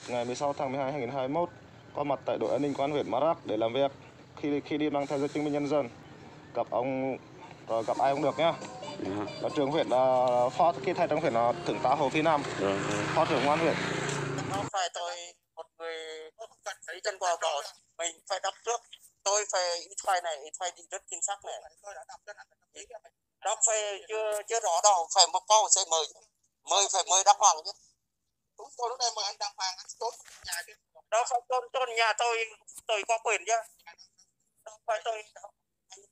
ngày 16 tháng 12 2021 có mặt tại đội an ninh công an huyện Madac để làm việc. Khi đi mang theo giấy chứng minh nhân dân, gặp ông rồi gặp ai cũng được nhá. Và trưởng huyện phó khi thay trong huyện là thượng tá Hồ Phi Nam, phó trưởng công an huyện. Không phải tôi một người đi chân qua cỏ, mình phải đọc trước. Tôi phải ít file này, ít file đi rất chính xác này. Đọc phải chưa rõ đâu, phải một câu sẽ mời phải mời đăng hoàng chứ. Đúng tôi lúc đây mời anh đăng hoàng, anh trốn nhà chứ. Đó phải trốn nhà tôi có quyền chứ. Đâu phải tôi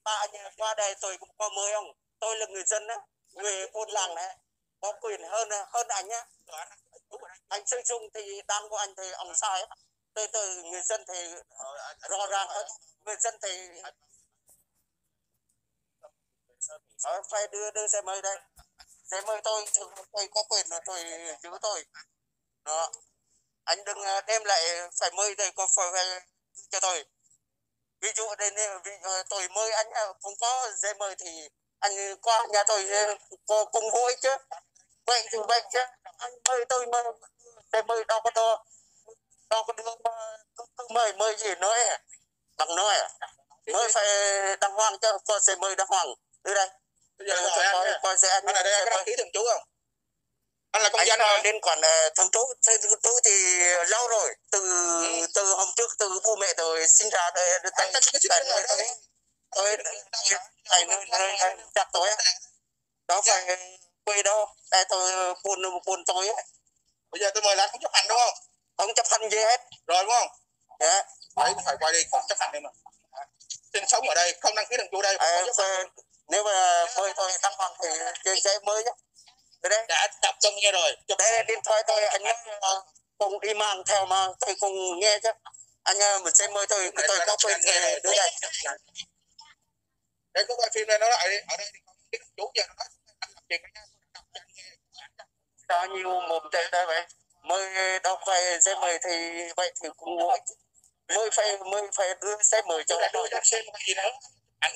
ba nhà qua đây tôi cũng có mời ông. Tôi là người dân á, người buôn làng này, có quyền hơn anh nhá. Anh sử dụng thì đang của anh thì ông sai. Tôi người dân thì rõ ràng hơn. Người dân thì phải đưa xe mời đây. Xe mời tôi có quyền là tôi giữ tôi. Đó. Anh đừng đem lại phải mời đây có phải cho tôi. Ví dụ đây tôi mời anh không có giấy mời thì anh qua nhà tôi có cùng vui chứ. Vậy chứ anh mời tôi mà giấy mời đâu có đưa cứ mời gì nói bằng nói mới phải đăng hoàng cho có giấy mời đăng hoàng đưa đây. Bây giờ coi xe anh là đây có đăng ký thường trú không? Anh là công dân hả? Đến quản thường trú thì lâu rồi, từ hôm trước, từ bố mẹ tôi sinh ra đây tôi chặt tôi đó phải quê đâu đây tôi buồn tôi ấy. Bây giờ tôi mời là anh không chấp hành đúng không? Không chấp hành gì hết rồi đúng không? Dạ. Đấy phải quay đi, không chấp hành đây mà. Sinh sống ở đây không đăng ký thường trú đây. Nếu mà mời tôi đăng hoàng thì chơi sẽ mới nhé. Đấy. Đã tập trung nghe rồi. Đây điện thoại tôi anh cùng đi mang theo mà tôi cùng nghe chứ. Anh mình sẽ mời tôi có quyền đưa đây. Để có quay phim này nó lại đi. Ở đây thì không biết chú giờ nó nói anh làm việc đó nhiều mồm tệ đây vậy. Mời đọc về xe mời thì vậy thì cũng ngồi. Mới phải đưa xe mời cho. Đưa cho xe mời gì nữa. Anh